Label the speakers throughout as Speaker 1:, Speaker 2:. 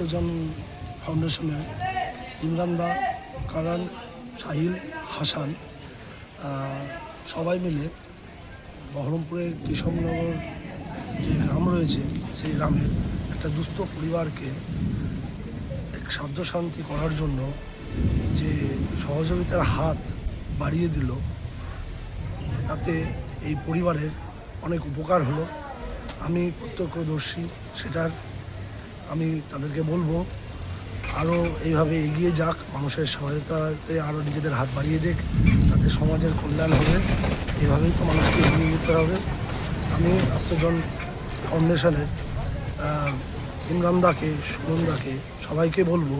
Speaker 1: আত্মজন ফাউন্ডেশনের ইমরান দা, কারণ, সাহিল, হাসান সবাই মিলে বহরমপুরের কৃষ্ণনগর যে গ্রাম রয়েছে সেই গ্রামের একটা দুস্থ পরিবারকে এক সাধ্য শান্তি করার জন্য যে সহযোগিতার হাত বাড়িয়ে দিল, তাতে এই পরিবারের অনেক উপকার হলো। আমি প্রত্যক্ষদর্শী, সেটার আমি তাদেরকে বলবো আরও এইভাবে এগিয়ে যাক, মানুষের সহায়তাতে আরও নিজেদের হাত বাড়িয়ে দেখ, তাতে সমাজের কল্যাণ হবে। এইভাবেই তো মানুষকে এগিয়ে যেতে হবে। আমি আত্মজন ফাউন্ডেশনের ইমরান দাকে, সুমন দাকে, সবাইকে বলবো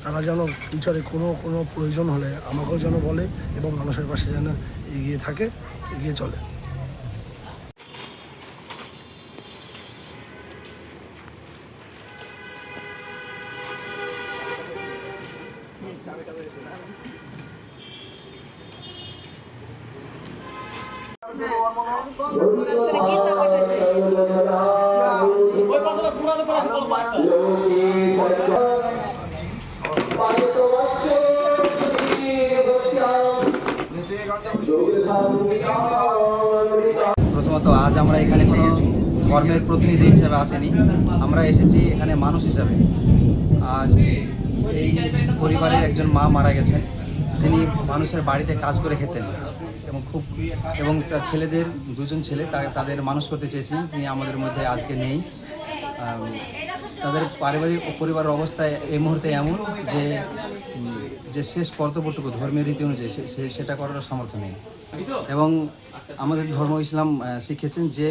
Speaker 1: তারা যেন ফিউচারে কোনো প্রয়োজন হলে আমাকেও যেন বলে এবং মানুষের পাশে যেন এগিয়ে থাকে, এগিয়ে চলে।
Speaker 2: প্রথমত আজ আমরা এখানে কোনো ধর্মের প্রতিনিধি হিসাবে আসেনি, আমরা এসেছি এখানে মানুষ হিসাবে। আজ এই পরিবারের একজন মা মারা গেছেন, যিনি মানুষের বাড়িতে কাজ করে খেতেন এবং তার ছেলেদের দুজন ছেলে তাদের মানুষ করতে চেয়েছিলেন, তিনি আমাদের মধ্যে আজকে নেই। তাদের পরিবারের অবস্থা এই মুহূর্তে এমন যে শেষ কর্তব্যটুকু ধর্মীয় রীতি অনুযায়ী সেটা করার সামর্থ্য নেই। এবং আমাদের ধর্ম ইসলাম শিখেছেন যে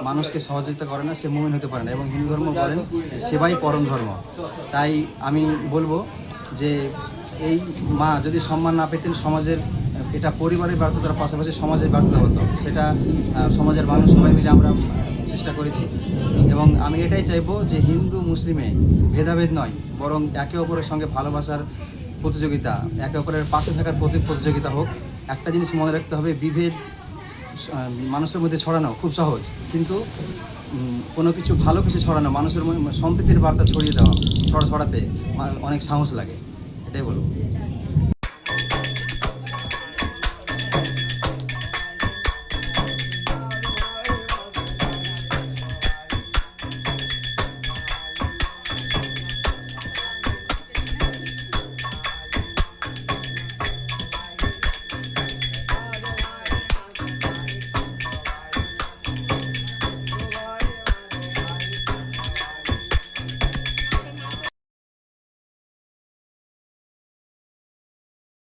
Speaker 2: মানুষকে সহযোগিতা করে না সে মুমিন হতে পারে না, এবং হিন্দু ধর্ম বলেন সেবাই পরম ধর্ম। তাই আমি বলবো যে এই মা যদি সম্মান না পেতেন, সমাজের এটা পরিবারের ব্যর্থতার পাশাপাশি সমাজের ব্যর্থতা হতো। সেটা সমাজের মানুষ সবাই মিলে আমরা চেষ্টা করেছি, এবং আমি এটাই চাইবো যে হিন্দু মুসলিমে ভেদাভেদ নয়, বরং একে অপরের সঙ্গে ভালোবাসার প্রতিযোগিতা, একে অপরের পাশে থাকার প্রতিযোগিতা হোক। একটা জিনিস মনে রাখতে হবে, বিভেদ মানুষের মধ্যে ছড়ানো খুব সহজ, কিন্তু কোনো কিছু ভালো কিছু ছড়ানো, মানুষের সম্প্রীতির বার্তা ছড়াতে অনেক সাহস লাগে, এটাই বলবো।